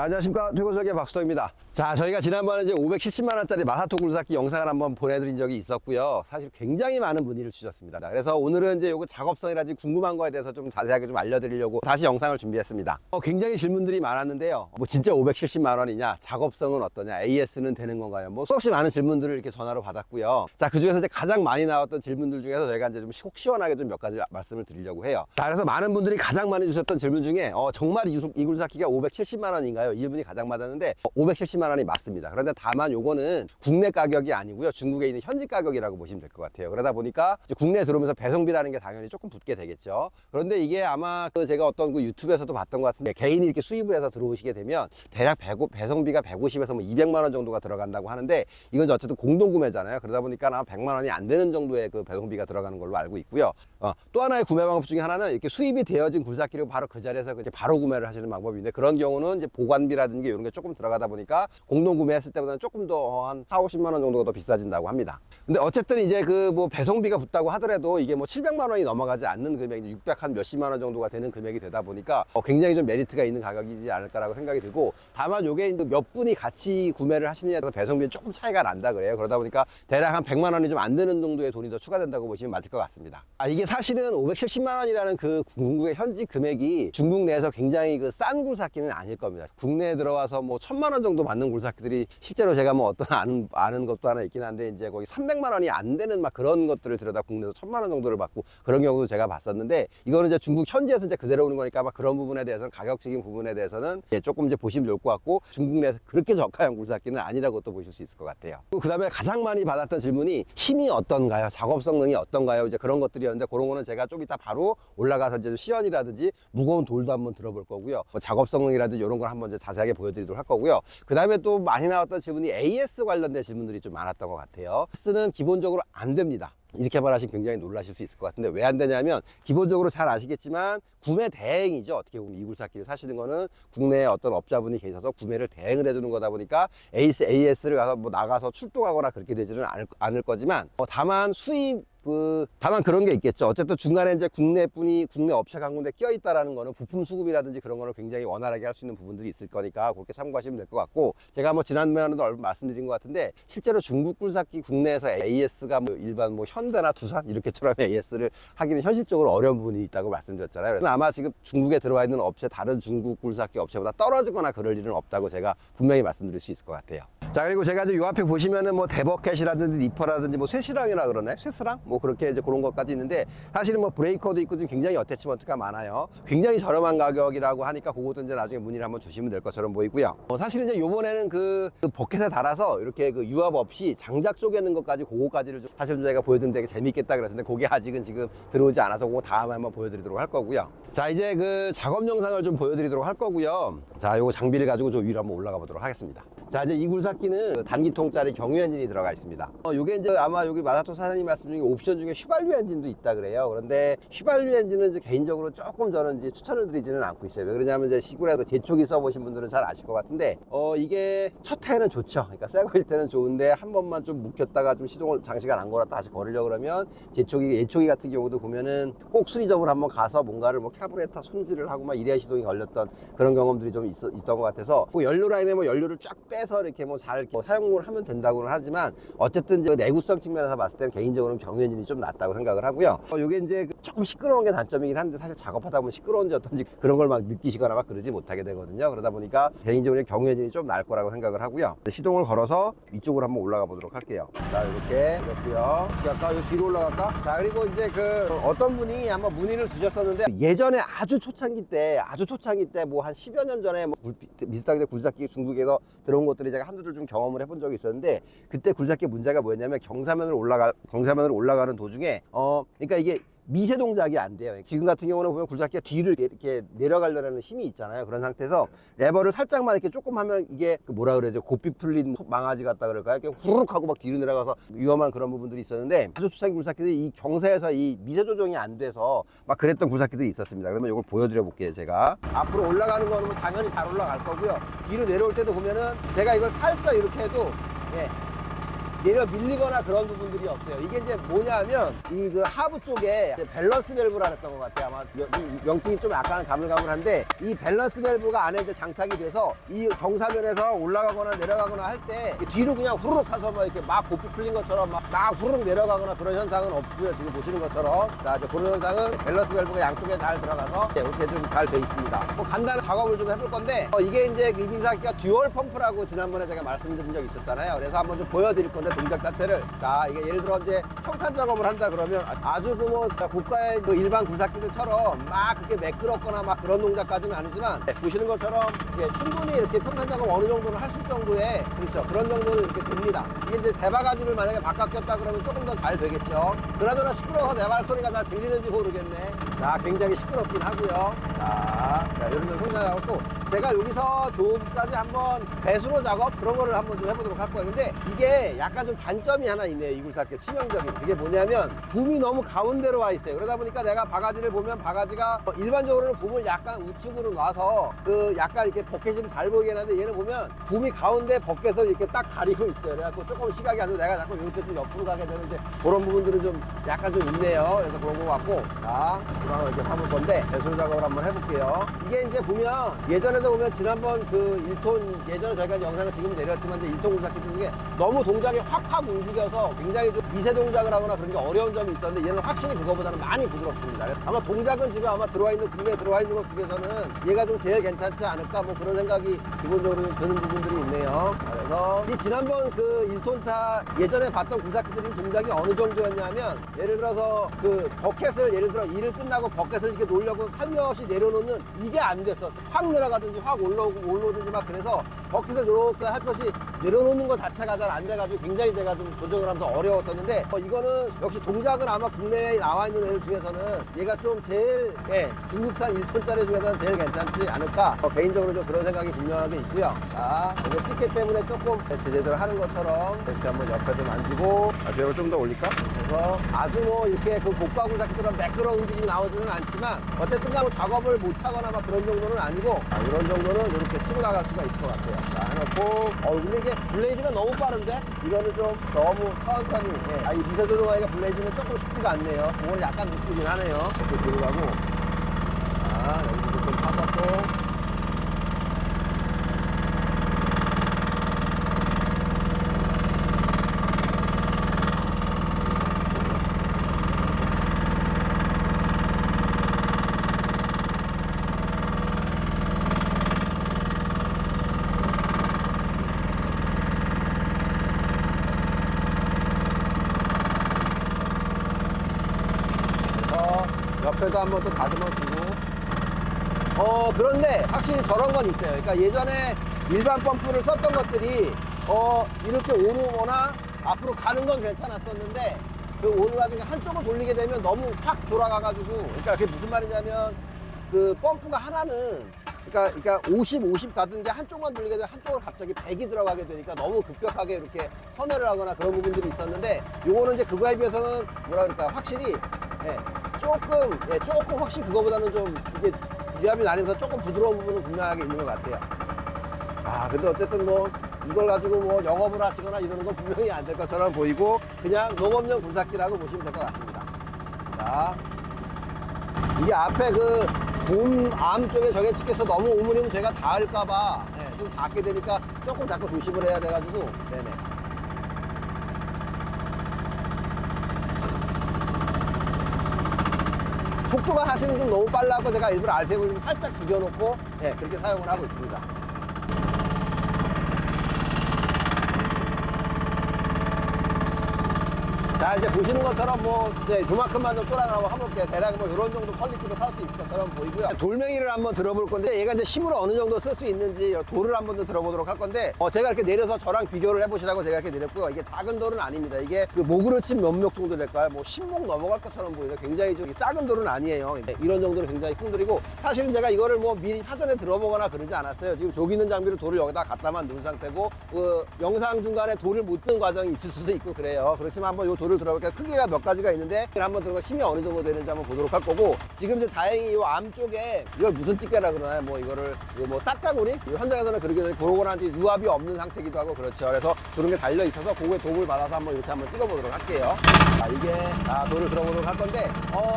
안녕하십니까, 최고설계 박수동입니다. 자, 저희가 지난번에 이제 570만원짜리 마사토 굴삭기 영상을 한번 보내드린 적이 있었고요. 사실 굉장히 많은 문의를 주셨습니다. 그래서 오늘은 이제 요거 작업성이라든지 궁금한 거에 대해서 좀 자세하게 좀 알려드리려고 다시 영상을 준비했습니다. 굉장히 질문들이 많았는데요. 뭐 진짜 570만원이냐, 작업성은 어떠냐, AS는 되는 건가요? 뭐 수없이 많은 질문들을 이렇게 전화로 받았고요. 자, 그 중에서 이제 가장 많이 나왔던 질문들 중에서 저희가 이제 좀 속 시원하게 좀 몇 가지 말씀을 드리려고 해요. 자, 그래서 많은 분들이 가장 많이 주셨던 질문 중에 정말 이 굴삭기가 570만원인가요? 이분이 가장 많았는데 570만원이 맞습니다. 그런데 다만 요거는 국내 가격이 아니고요, 중국에 있는 현지 가격이라고 보시면 될 것 같아요. 그러다 보니까 이제 국내에 들어오면서 배송비라는 게 당연히 조금 붙게 되겠죠. 그런데 이게 아마 제가 어떤 유튜브에서도 봤던 것 같은데, 개인이 이렇게 수입을 해서 들어오시게 되면 대략 배송비가 150에서 뭐 200만원 정도가 들어간다고 하는데, 이건 어쨌든 공동구매잖아요. 그러다 보니까 아마 100만원이 안 되는 정도의 그 배송비가 들어가는 걸로 알고 있고요. 또 하나의 구매 방법 중에 하나는 이렇게 수입이 되어진 굴삭기를 바로 그 자리에서 이제 바로 구매를 하시는 방법인데, 그런 경우는 이제 보관비라든지 이런 게 조금 들어가다 보니까 공동 구매했을 때보다는 조금 더 한 4, 50만 원 정도가 더 비싸진다고 합니다. 근데 어쨌든 이제 뭐 배송비가 붙다고 하더라도 이게 뭐 700만 원이 넘어가지 않는 금액이 600 한 몇십만 원 정도가 되는 금액이 되다 보니까 굉장히 좀 메리트가 있는 가격이지 않을까라고 생각이 들고, 다만 요게 이제 몇 분이 같이 구매를 하시느냐에 따라서 배송비는 조금 차이가 난다 그래요. 그러다 보니까 대략 한 100만 원이 좀 안 되는 정도의 돈이 더 추가된다고 보시면 맞을 것 같습니다. 이게 사실은 570만 원이라는 그 중국의 현지 금액이 중국 내에서 굉장히 그 싼 굴삭기는 아닐 겁니다. 국내에 들어와서 뭐 1000만 원 정도 받는 굴삭기들이 실제로 제가 뭐 어떤 아는 것도 하나 있긴 한데, 이제 거의 300만 원이 안 되는 막 그런 것들을 들여다 국내에서 1000만 원 정도를 받고 그런 경우도 제가 봤었는데, 이거는 이제 중국 현지에서 이제 그대로 오는 거니까 막 그런 부분에 대해서는, 가격적인 부분에 대해서는 조금 이제 보시면 좋을 것 같고, 중국 내에서 그렇게 저가형 굴삭기는 아니라고 또 보실 수 있을 것 같아요. 그 다음에 가장 많이 받았던 질문이 힘이 어떤가요? 작업 성능이 어떤가요? 이제 그런 것들이었는데, 그런 거는 제가 좀 이따 바로 올라가서 이제 시연이라든지 무거운 돌도 한번 들어볼 거고요. 뭐 작업 성능이라든지 이런 걸 한번 이제 자세하게 보여드리도록 할 거고요. 그 다음에 또 많이 나왔던 질문이 AS 관련된 질문들이 좀 많았던 것 같아요. AS는 기본적으로 안 됩니다. 이렇게 말하시면 굉장히 놀라실 수 있을 것 같은데, 왜 안 되냐면, 기본적으로 잘 아시겠지만 구매 대행이죠. 어떻게 보면 이 굴삭기를 사시는 거는 국내에 어떤 업자분이 계셔서 구매를 대행을 해주는 거다 보니까 AS를 가서 뭐 나가서 출동하거나 그렇게 되지는 않을 거지만, 다만 다만 그런 게 있겠죠. 어쨌든 중간에 이제 국내 업체가 한 군데 껴 있다라는 거는 부품 수급이라든지 그런 거를 굉장히 원활하게 할 수 있는 부분들이 있을 거니까 그렇게 참고하시면 될 것 같고, 제가 뭐 지난번에도 얼마 말씀드린 것 같은데, 실제로 중국 굴삭기 국내에서 AS가 뭐 일반 뭐 현대나 두산 이렇게처럼 AS를 하기는 현실적으로 어려운 부분이 있다고 말씀드렸잖아요. 그래서 아마 지금 중국에 들어와 있는 업체, 다른 중국 굴삭기 업체보다 떨어지거나 그럴 일은 없다고 제가 분명히 말씀드릴 수 있을 것 같아요. 자, 그리고 제가 이제 요 앞에 보시면은 뭐 데버캣이라든지 니퍼라든지 뭐 쇠시랑이라 그러네, 쇠스랑 뭐 그렇게 이제 그런 것까지 있는데, 사실은 뭐 브레이커도 있고 좀 굉장히 어태치먼트가 많아요. 굉장히 저렴한 가격이라고 하니까 그것도 이제 나중에 문의를 한번 주시면 될 것처럼 보이고요. 사실은 이제 요번에는 그 버켓에 달아서 이렇게 그 유압 없이 장작 쪼개는 것까지, 그거까지를 좀 사실 좀 저희가 보여드리면 되게 재밌겠다 그랬는데, 그게 아직은 지금 들어오지 않아서 그거 다음에 한번 보여드리도록 할 거고요. 자, 이제 그 작업 영상을 좀 보여드리도록 할 거고요. 자, 요거 장비를 가지고 저 위로 한번 올라가 보도록 하겠습니다. 자, 이제 이 굴삭기는 단기통짜리 경유 엔진이 들어가 있습니다. 요게 이제 아마 여기 마사토 사장님 말씀 중에 옵션 중에 휘발유 엔진도 있다 그래요. 그런데 휘발유 엔진은 이제 개인적으로 조금 저는 이제 추천을 드리지는 않고 있어요. 왜 그러냐면 이제 시골에 그 제초기 써보신 분들은 잘 아실 것 같은데, 이게 첫 해는 좋죠. 그러니까 새 거일 때는 좋은데, 한 번만 좀 묵혔다가 좀 시동을 장시간 안 걸었다 다시 걸으려고 그러면 예초기 같은 경우도 보면은 꼭 수리점을 한번 가서 뭔가를 뭐 카브레터 손질을 하고 막 이래야 시동이 걸렸던 그런 경험들이 좀 있던 것 같아서, 그 연료 라인에 뭐 연료를 쫙 빼서 이렇게 뭐 잘 사용을 하면 된다고는 하지만, 어쨌든 이제 내구성 측면에서 봤을 때는 개인적으로는 경유 엔진이 좀 낫다고 생각을 하고요. 요게 이제 조금 시끄러운 게 단점이긴 한데, 사실 작업하다 보면 시끄러운지 어떤지 그런 걸 막 느끼시거나 막 그러지 못하게 되거든요. 그러다 보니까 개인적으로 경유 엔진이 좀 나을 거라고 생각을 하고요. 시동을 걸어서 위쪽으로 한번 올라가 보도록 할게요. 자, 이렇게 됐고요. 아까 요 뒤로 올라갈까? 자, 그리고 이제 어떤 분이 한번 문의를 주셨었는데, 예전에 아주 초창기 때 뭐 한 10여 년 전에 뭐 비슷하게 굴삭기 중국에서 들어온 것들이 제가 한두 줄 좀 경험을 해본 적이 있었는데, 그때 굴삭기 문제가 뭐였냐면, 경사면으로 올라가는 도중에 그러니까 이게 미세 동작이 안 돼요. 지금 같은 경우는 보면 굴삭기가 뒤를 이렇게 내려가려는 힘이 있잖아요. 그런 상태에서 레버를 살짝만 이렇게 조금 하면 이게 뭐라 그러죠? 고삐 풀린 망아지 같다 그럴까요? 이렇게 후루룩 하고 막 뒤로 내려가서 위험한 그런 부분들이 있었는데, 아주 초창기 굴삭기들이 이 경사에서 이 미세 조정이 안 돼서 막 그랬던 굴삭기들이 있었습니다. 그러면 이걸 보여드려 볼게요. 제가 앞으로 올라가는 거는 뭐 당연히 잘 올라갈 거고요. 뒤로 내려올 때도 보면은 제가 이걸 살짝 이렇게 해도 내려 밀리거나 그런 부분들이 없어요. 이게 이제 뭐냐면 이 그 하부 쪽에 이제 밸런스 밸브라 그랬던 것 같아요. 아마 명칭이 좀 약간 가물가물한데 이 밸런스 밸브가 안에 이제 장착이 돼서 이 경사면에서 올라가거나 내려가거나 할 때 뒤로 그냥 후루룩 가서 뭐 이렇게 막 고삐 풀린 것처럼 막 후루룩 내려가거나 그런 현상은 없고요. 지금 보시는 것처럼 자 이제 그런 현상은 밸런스 밸브가 양쪽에 잘 들어가서 이렇게 좀 잘 돼 있습니다. 뭐 간단한 작업을 좀 해볼 건데 이게 이제 이빙사기가 듀얼 펌프라고 지난번에 제가 말씀드린 적이 있었잖아요. 그래서 한번 좀 보여드릴 건데 동작 자체를 자 이게 예를 들어 이제 평탄 작업을 한다 그러면 아주 그 뭐 고가의 그 일반 굴삭기들처럼 막 그렇게 매끄럽거나 막 그런 동작까지는 아니지만 보시는 것처럼 충분히 이렇게 평탄 작업 어느 정도는 할 수 있을 정도의 그렇죠 그런 정도는 이렇게 됩니다. 이게 이제 대바가지를 만약에 바깥 꼈다 그러면 조금 더 잘 되겠죠. 그나저나 시끄러워서 내 말 소리가 잘 들리는지 모르겠네. 자 굉장히 시끄럽긴 하고요. 자 이런 성장 작업도 제가 여기서 조금까지 한번 배수로 작업 그런 거를 한번 좀 해보도록 할 거예요. 근데 이게 약간 좀 단점이 하나 있네요. 이 굴삭기 치명적인. 그게 뭐냐면 붐이 너무 가운데로 와 있어요. 그러다 보니까 내가 바가지를 보면 바가지가 일반적으로는 붐을 약간 우측으로 놔서 그 약간 이렇게 버켓이 좀 잘 보이긴 한데 얘는 보면 붐이 가운데 버켓을 이렇게 딱 가리고 있어요. 그래갖고 조금 시각이 안 좋고 내가 자꾸 이렇게 좀 옆으로 가게 되는 이제 그런 부분들은 좀 약간 좀 있네요. 그래서 그런 거 같고 자 이거 이렇게 파볼 건데 배수로 작업을 한번 해볼게요. 이게 이제 보면 예전에도 보면 지난번 그 1톤 예전에 저희가 영상을 지금 내렸지만 이제 1톤 굴삭기 중에 너무 동작이 확확 움직여서 굉장히 좀 미세 동작을 하거나 그런 게 어려운 점이 있었는데 얘는 확실히 그거보다는 많이 부드럽습니다. 그래서 아마 동작은 지금 아마 들어와 있는 국내에 들어와 있는 것 중에서는 얘가 좀 제일 괜찮지 않을까 뭐 그런 생각이 기본적으로 드는 부분들이 있네요. 그래서 이 지난번 그 1톤차 예전에 봤던 굴삭기들이 동작이 어느 정도였냐면 예를 들어서 그 버켓을 예를 들어 일을 끝나고 버켓을 이렇게 놓으려고 살며시 내려놓는 이게 안 됐었어. 확 내려가든지 확 올라오든지 막 그래서 버킷을 이렇게 살펴시 내려놓는 것 자체가 잘 안 돼가지고 굉장히 제가 좀 조정을 하면서 어려웠었는데 이거는 역시 동작은 아마 국내에 나와 있는 애들 중에서는 얘가 좀 제일 중국산 1톤짜리 중에서는 제일 괜찮지 않을까 개인적으로 좀 그런 생각이 분명하게 있고요. 자 이거 찍기 때문에 조금 제대로 하는 것처럼 이렇게 한번 옆에도 만지고 배를 좀 더 올릴까? 그래서 아주 뭐 이렇게 그 고가 굴삭기처럼 매끄러운 움직임이 나오지는 않지만 어쨌든 뭐 작업을 못하거나 막 그런 정도는 아니고 이런 정도는 이렇게 치고 나갈 수가 있을 것 같아요. 자 해놓고 근데 이게 블레이드가 너무 빠른데 이거는 좀 너무 천천히 이 미세 조종하기가 블레이드는 조금 쉽지가 않네요. 그거는 약간 미스긴 하네요. 이렇게 들어가고 자 여기서도 좀 파서 또 옆에도 한번 또 다듬어 주고 그런데 확실히 저런 건 있어요. 그러니까 예전에 일반 펌프를 썼던 것들이 이렇게 오르거나 앞으로 가는 건 괜찮았었는데 그 오는 와중에 한쪽을 돌리게 되면 너무 확 돌아가가지고 그러니까 그게 무슨 말이냐면 그 펌프가 하나는 그러니까 50 가던 게 한쪽만 돌리게 되면 한쪽으로 갑자기 100이 들어가게 되니까 너무 급격하게 이렇게 선회를 하거나 그런 부분들이 있었는데 요거는 이제 그거에 비해서는 뭐라 그럴까 확실히 조금 확실히 그거보다는 좀 이게 위압이 나면서 조금 부드러운 부분은 분명하게 있는 것 같아요. 근데 어쨌든 뭐 이걸 가지고 뭐 영업을 하시거나 이러는 건 분명히 안 될 것처럼 보이고 그냥 농업용 굴삭기라고 보시면 될 것 같습니다. 자, 이게 앞에 그 봄암 쪽에 저게 찍혀서 너무 오므리면 제가 닿을까봐 좀 닿게 되니까 조금 자꾸 조심을 해야 돼가지고 네네. 속도가 사실은 좀 너무 빨라고 제가 일부러 RPM을 좀 살짝 죽여놓고 그렇게 사용을 하고 있습니다. 자 이제 보시는 것처럼 뭐 요만큼만 좀 돌아가고 해볼게요. 대략 뭐 이런 정도 퀄리티로 팔 수 있을 것처럼 보이고요. 돌멩이를 한번 들어볼 건데 얘가 이제 힘으로 어느 정도 쓸 수 있는지 돌을 한번 더 들어보도록 할 건데 제가 이렇게 내려서 저랑 비교를 해보시라고 제가 이렇게 내렸고요. 이게 작은 돌은 아닙니다. 이게 그 목으로 친 몇 목 정도 될까요? 뭐 10목 넘어갈 것처럼 보이죠. 굉장히 좀 작은 돌은 아니에요. 이런 정도는 굉장히 큰 돌이고 사실은 제가 이거를 뭐 미리 사전에 들어보거나 그러지 않았어요. 지금 조기 있는 장비로 돌을 여기다 갖다만 놓은 상태고 그 영상 중간에 돌을 못 든 과정이 있을 수도 있고 그래요. 그렇지만 한번 이 돌을 돌을 들어볼게요. 크기가 몇 가지가 있는데 한번 들어가 힘이 어느 정도 되는지 한번 보도록 할 거고, 지금 이제 다행히 이 암 쪽에 이걸 무슨 집게라 그러나요? 뭐 이거를 뭐 딱따구리? 현장에서는 그렇게 그러고는 유압이 없는 상태기도 하고 그렇죠. 그래서 그런 게 달려 있어서 그거에 도움을 받아서 한번 이렇게 한번 찍어보도록 할게요. 자, 이게 돌을 들어보도록 할 건데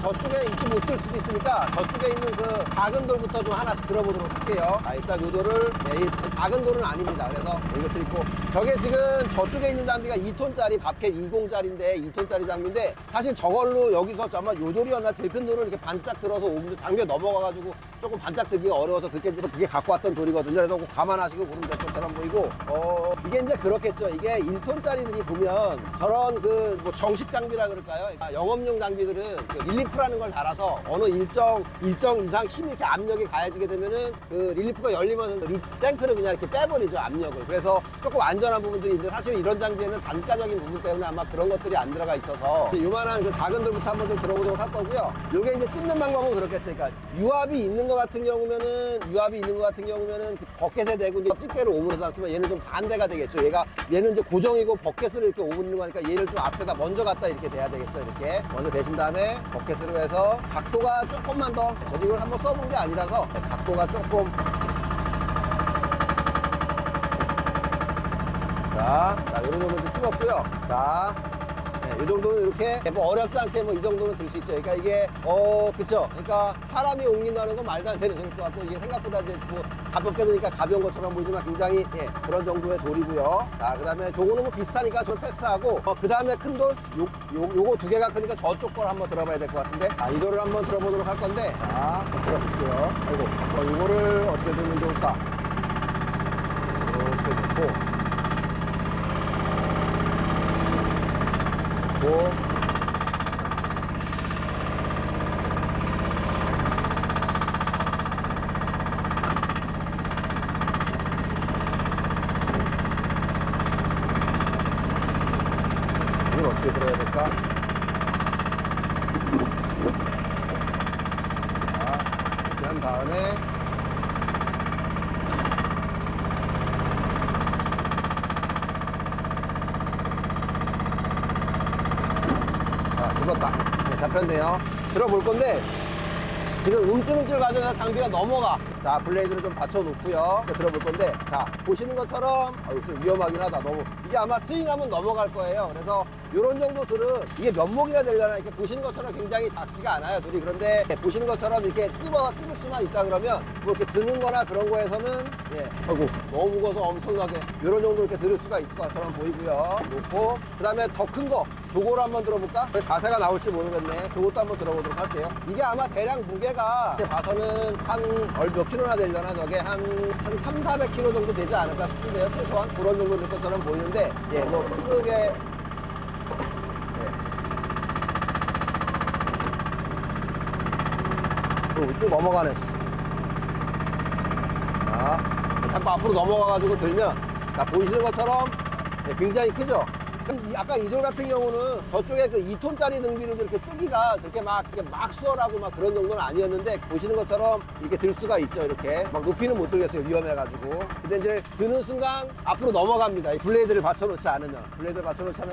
저쪽에 있지 못할 수도 있으니까 저쪽에 있는 그 작은 돌부터 좀 하나씩 들어보도록 할게요. 자, 일단 이 돌을 이 작은 돌은 아닙니다. 그래서 이것도 있고, 저게 지금 저쪽에 있는 장비가 2톤짜리 밥캣 20짜리인데 2톤짜리 장비인데, 사실 저걸로 여기서 아마 요 돌이었나 제일 큰 돌을 이렇게 반짝 들어서 오면 장비가 넘어가가지고 조금 반짝 들기가 어려워서 그게 갖고 왔던 돌이거든요. 그래서 그거 감안하시고 보면 될 것처럼 보이고, 이게 이제 그렇겠죠. 이게 1톤짜리들이 보면 저런 그 뭐 정식 장비라 그럴까요? 영업용 장비들은 그 릴리프라는 걸 달아서 어느 일정 이상 힘이 이렇게 압력이 가해지게 되면은 그 릴리프가 열리면서 탱크를 그냥 이렇게 빼버리죠, 압력을. 그래서 조금 안전한 부분들이 있는데, 사실 이런 장비에는 단가적인 부분 때문에 아마 그런 것들이 안 들어가 있어서 요만한 그 작은 돌부터 한번 좀 들어보도록 할 거고요. 요게 이제 찝는 방법은 그렇겠죠. 그러니까 유압이 있는 것 같은 경우면은 그 버켓에 대고 이제 집게를 오므려 담지만, 얘는 좀 반대가 되겠죠. 얘는 이제 고정이고 버켓으로 이렇게 오므리는 거니까 얘를 좀 앞에다 먼저 갖다 이렇게 대야 되겠죠. 이렇게 먼저 대신 다음에 버켓으로 해서 각도가 조금만 더, 저도 이걸 한번 써본 게 아니라서 각도가 조금, 자, 요런 정도 찍었고요. 자, 이 정도는 이렇게 뭐 어렵지 않게 뭐 이 정도는 들 수 있죠. 그러니까 이게 그쵸. 그러니까 사람이 옮긴다는 건 말도 안 되는 소리일 것 같고, 이게 생각보다 이제 뭐 가볍게 되니까 가벼운 것처럼 보이지만 굉장히 그런 정도의 돌이고요. 자, 그 다음에 저거는 뭐 비슷하니까 저 패스하고, 그 다음에 큰 돌 요거 두 개가 크니까 저쪽 걸 한번 들어봐야 될 것 같은데, 이 돌을 한번 들어보도록 할 건데, 자, 들어볼게요. 아이고, 요거를 어떻게 들면 좋을까? 이렇게 놓고, 이걸 어떻게 들어야 될까? 자, 이렇게 한 다음에 죽었다. 잡혔네요. 들어볼 건데 지금 움찔움찔 과정에서 장비가 넘어가. 자, 블레이드를 좀 받쳐놓고요. 들어볼 건데, 자, 보시는 것처럼 좀 위험하긴 하다. 너무 이게 아마 스윙하면 넘어갈 거예요. 그래서 이런 정도들은 이게 면목이나 되려나 이렇게 보시는 것처럼 굉장히 작지가 않아요, 돌이. 그런데 보시는 것처럼 이렇게 찝을 수만 있다 그러면 뭐 이렇게 드는 거나 그런 거에서는 아이고, 너무 무거워서 엄청나게 이런 정도 이렇게 들을 수가 있을 것처럼 보이고요. 놓고, 그 다음에 더 큰 거 저거를 한번 들어볼까? 자세가 나올지 모르겠네. 저것도 한번 들어보도록 할게요. 이게 아마 대략 무게가 봐서는 한 몇 킬로나 되려나, 저게 한 3, 400킬로 정도 되지 않을까 싶은데요. 최소한 그런 정도 될 것처럼 보이는데, 뭐 크게 또 넘어가네. 자, 자꾸 앞으로 넘어가가지고 들면, 자, 보이시는 것처럼 굉장히 크죠? 아까 이 돌 같은 경우는 저쪽에 그 2톤짜리 등비로 이렇게 뜨기가 그렇게 막 수월하고 막 그런 정도는 아니었는데, 보시는 것처럼 이렇게 들 수가 있죠. 이렇게 막 높이는 못 들겠어요, 위험해가지고. 근데 이제 드는 순간 앞으로 넘어갑니다. 이 블레이드를 받쳐놓지 않으면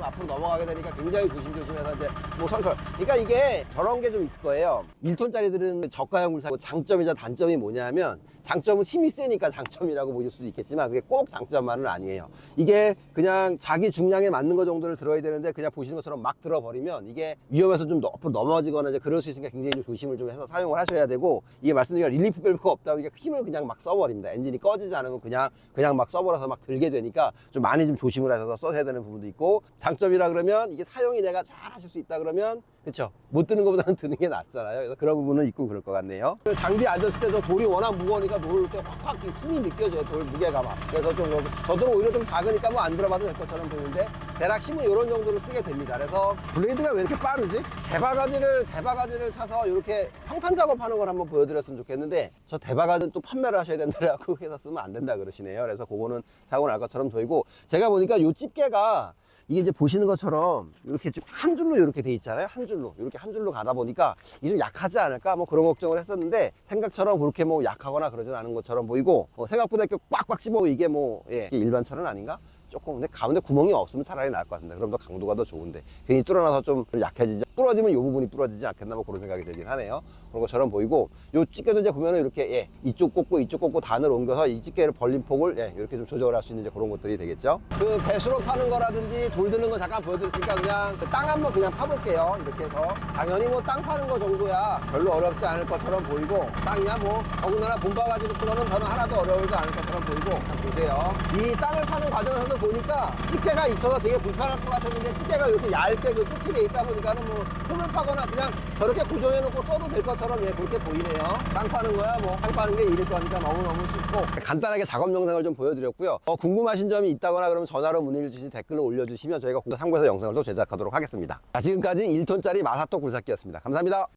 앞으로 넘어가게 되니까 굉장히 조심조심해서 이제 뭐 설설. 그러니까 이게 저런 게 좀 있을 거예요. 1톤짜리들은 저가형 굴삭 장점이자 단점이 뭐냐면, 장점은 힘이 세니까 장점이라고 보실 수도 있겠지만 그게 꼭 장점만은 아니에요. 이게 그냥 자기 중량에 맞는 거 정도를 들어야 되는데, 그냥 보시는 것처럼 막 들어버리면 이게 위험해서 좀 넘어지거나 이제 그럴 수 있으니까 굉장히 좀 조심을 좀 해서 사용을 하셔야 되고, 이게 말씀드린 릴리프 밸브가 없다 보니까 힘을 그냥 막 써버립니다. 엔진이 꺼지지 않으면 그냥 막 써버려서 막 들게 되니까 좀 많이 좀 조심을 해서 써야 되는 부분도 있고, 장점이라 그러면 이게 사용이 내가 잘 하실 수 있다 그러면, 그쵸, 못 드는 것보다는 드는 게 낫잖아요. 그래서 그런 부분은 있고 그럴 것 같네요. 장비 앉았을 때 저 돌이 워낙 무거우니까 놓을 때 확 힘이 느껴져요, 돌 무게가 막. 그래서 좀 저도 오히려 좀 작으니까 뭐 안 들어봐도 될 것처럼 보이는데, 대략 힘은 이런 정도를 쓰게 됩니다. 그래서 블레이드가 왜 이렇게 빠르지? 대바가지를 차서 이렇게 평탄 작업하는 걸 한번 보여드렸으면 좋겠는데, 저 대바가지는 또 판매를 하셔야 된다고 해서 쓰면 안 된다 그러시네요. 그래서 그거는 사고 날 것처럼 보이고, 제가 보니까 요 집게가 이게 이제 보시는 것처럼 이렇게 좀 한 줄로 이렇게 돼 있잖아요. 이렇게 한 줄로 가다 보니까 이게 좀 약하지 않을까 뭐 그런 걱정을 했었는데, 생각처럼 그렇게 뭐 약하거나 그러진 않은 것처럼 보이고, 생각보다 이렇게 꽉꽉 씹어 이게 뭐 일반 차는 아닌가? 조금 근데 가운데 구멍이 없으면 차라리 나을 것 같은데 그럼 더 강도가 더 좋은데 괜히 뚫어놔서 좀 약해지지 부러지면 이 부분이 부러지지 않겠나 뭐 그런 생각이 들긴 하네요. 그런 것처럼 보이고 요 집게도 이제 보면은 이렇게 이쪽 꽂고 단을 옮겨서 이 집게를 벌린 폭을 이렇게 좀 조절을 할 수 있는 이제 그런 것들이 되겠죠. 그 배수로 파는 거라든지 돌 드는 거 잠깐 보여드렸으니까 그냥 그 땅 한번 그냥 파볼게요. 이렇게 해서 당연히 뭐 땅 파는 거 정도야 별로 어렵지 않을 것처럼 보이고 땅이야 뭐 더군다나 본바가지로 풀어는 저는 하나도 어려울지 않을 것처럼 보이고 보세요. 이 땅을 파는 과정에서도 보니까 집게가 있어서 되게 불편할 것 같았는데 집게가 이렇게 얇게 그 끝이 돼 있다 보니까는 뭐 홈을 파거나 그냥 저렇게 고정해 놓고 써도 될 것처럼 그렇게 보이네요. 땅 파는 거야 뭐 땅 파는 게 일일 거니까 너무너무 쉽고 간단하게 작업 영상을 좀 보여드렸고요. 궁금하신 점이 있다거나 그러면 전화로 문의를 주시니 댓글로 올려주시면 저희가 참고해서 영상을 또 제작하도록 하겠습니다. 자, 지금까지 1톤짜리 마사토 굴삭기였습니다. 감사합니다.